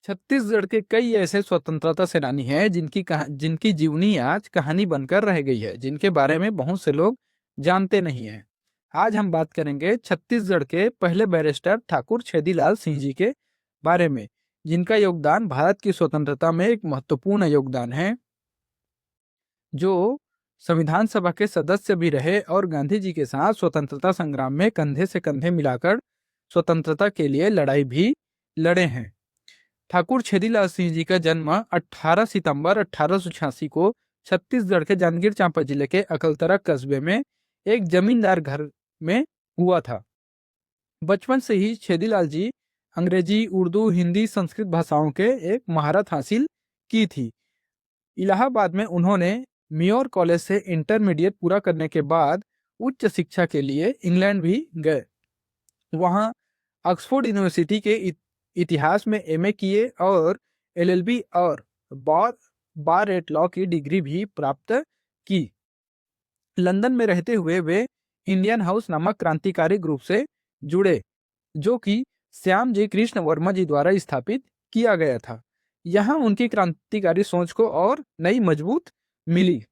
छत्तीसगढ़ के कई ऐसे स्वतंत्रता सेनानी हैं जिनकी जीवनी आज कहानी बनकर रह गई है, जिनके बारे में बहुत से लोग जानते नहीं हैं। आज हम बात करेंगे छत्तीसगढ़ के पहले बैरिस्टर ठाकुर छेदीलाल सिंह जी के बारे में, जिनका योगदान भारत की स्वतंत्रता में एक महत्वपूर्ण योगदान है, जो संविधान सभा के सदस्य भी रहे और गांधी जी के साथ स्वतंत्रता संग्राम में कंधे से कंधे मिलाकर स्वतंत्रता के लिए लड़ाई भी लड़े हैं। ठाकुर छेदीलाल सिंह जी का जन्म 18 सितंबर 1886 को छत्तीसगढ़ के जांजगीर चांपा जिले के अकलतरा कस्बे में एक जमींदार घर में हुआ था। बचपन से ही छेदीलाल जी अंग्रेजी, उर्दू, हिंदी, संस्कृत भाषाओं के एक महारत हासिल की थी। इलाहाबाद में उन्होंने मेयर कॉलेज से इंटरमीडिएट पूरा करने के बाद उच्च शिक्षा के लिए इंग्लैंड भी गए। वहाँ ऑक्सफोर्ड यूनिवर्सिटी के इतिहास में एमए किए और एलएलबी और बार एट लॉ की डिग्री भी प्राप्त की। लंदन में रहते हुए वे इंडियन हाउस नामक क्रांतिकारी ग्रुप से जुड़े, जो कि श्याम जी कृष्ण वर्मा जी द्वारा स्थापित किया गया था। यहाँ उनकी क्रांतिकारी सोच को और नई मजबूत मिली।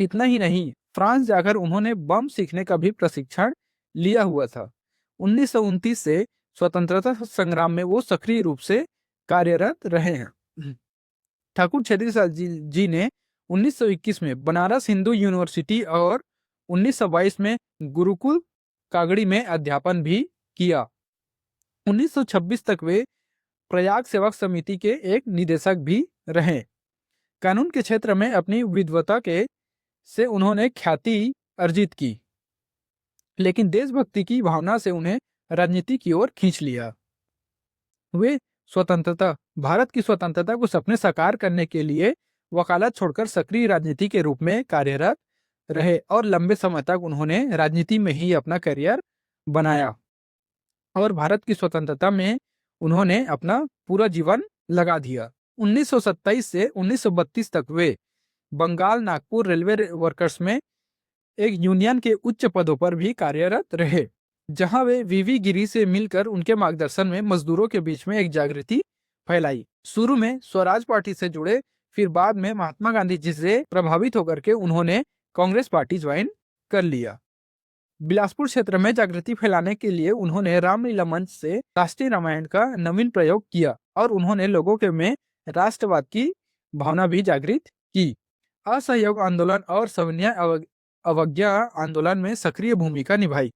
इतना ही नहीं, फ्रांस जाकर उन्होंने बम सीखने का भी प्रशिक्षण लिया हुआ था। 1929 से स्वतंत्रता संग्राम में वो सक्रिय रूप से कार्यरत रहे हैं। ठाकुर छेदीलाल जी ने 1921 में बनारस हिंदू यूनिवर्सिटी और 1922 में गुरुकुल कागड़ी में अध्यापन भी किया। 1926 तक वे प्रयाग सेवक समिति के एक निदेशक भी रहे। कानून के क्षेत्र में अपनी विद्वता से उन्होंने ख्याति अर्जित की, लेकिन देशभक्ति की भावना से उन्हें राजनीति की ओर खींच लिया। वे भारत की स्वतंत्रता को सपने साकार करने के लिए वकालत छोड़कर सक्रिय राजनीति के रूप में कार्यरत रहे और लंबे समय तक उन्होंने राजनीति में ही अपना करियर बनाया और भारत की स्वतंत्रता में उन्होंने अपना पूरा जीवन लगा दिया। 1927 से 1932 तक वे बंगाल नागपुर रेलवे वर्कर्स में एक यूनियन के उच्च पदों पर भी कार्यरत रहे, जहां वे वीवी गिरी से मिलकर उनके मार्गदर्शन में मजदूरों के बीच में एक जागृति फैलाई। शुरू में स्वराज पार्टी से जुड़े, फिर बाद में महात्मा गांधी जी से प्रभावित होकर के उन्होंने कांग्रेस पार्टी ज्वाइन कर लिया। बिलासपुर क्षेत्र में जागृति फैलाने के लिए उन्होंने रामलीला मंच से राष्ट्रीय रामायण का नवीन प्रयोग किया और उन्होंने लोगों के में राष्ट्रवाद की भावना भी जागृत की। असहयोग आंदोलन और सविनय अवज्ञा आंदोलन में सक्रिय भूमिका निभाई।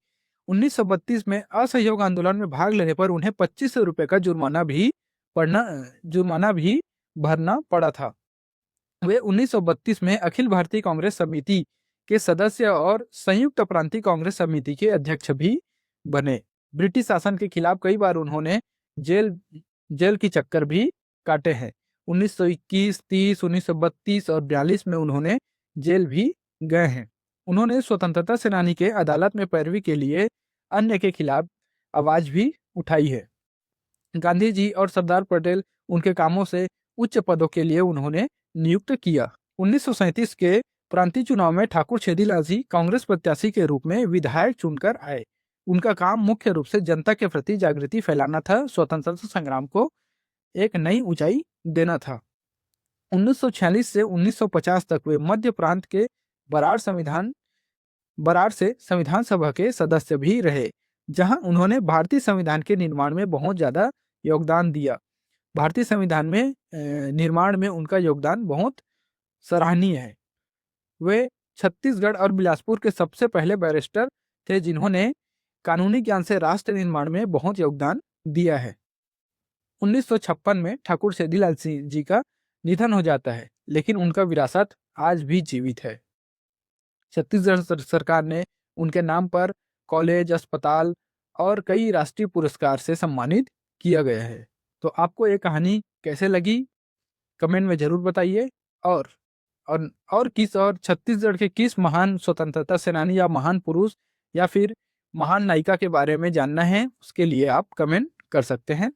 1932 में असहयोग आंदोलन में भाग लेने पर उन्हें 2500 रुपए का जुर्माना भी भरना पड़ा था। वे 1932 में अखिल भारतीय कांग्रेस समिति के सदस्य और संयुक्त प्रांतीय कांग्रेस समिति के अध्यक्ष भी बने। ब्रिटिश शासन के खिलाफ कई बार उन्होंने जेल की चक्कर भी काटे हैं। 1921, 30, 1932 और 42 में उन्होंने जेल भी गए हैं। उन्होंने स्वतंत्रता सेनानी के अदालत में पैरवी के लिए अन्य के खिलाफ आवाज भी उठाई है। गांधी जी और सरदार पटेल उनके कामों से उच्च पदों के लिए उन्होंने नियुक्त किया। 1937 के प्रांतीय चुनाव में ठाकुर छेदीलाल जी कांग्रेस प्रत्याशी के रूप में विधायक चुनकर आए। उनका काम मुख्य रूप से जनता के प्रति जागृति फैलाना था, स्वतंत्रता संग्राम को एक नई ऊंचाई देना था। 1946 से 1950 तक वे मध्य प्रांत के बराड़ से संविधान सभा के सदस्य भी रहे, जहां उन्होंने भारतीय संविधान के निर्माण में बहुत ज्यादा योगदान दिया। भारतीय संविधान में निर्माण में उनका योगदान बहुत सराहनीय है। वे छत्तीसगढ़ और बिलासपुर के सबसे पहले बैरिस्टर थे जिन्होंने कानूनी ज्ञान से राष्ट्र निर्माण में बहुत योगदान दिया है। 1956 में ठाकुर छेदीलाल सिंह जी का निधन हो जाता है, लेकिन उनका विरासत आज भी जीवित है। छत्तीसगढ़ सरकार ने उनके नाम पर कॉलेज, अस्पताल और कई राष्ट्रीय पुरस्कार से सम्मानित किया गया है। तो आपको ये कहानी कैसे लगी कमेंट में जरूर बताइए। और छत्तीसगढ़ के किस महान स्वतंत्रता सेनानी या महान पुरुष या फिर महान नायिका के बारे में जानना है, उसके लिए आप कमेंट कर सकते हैं।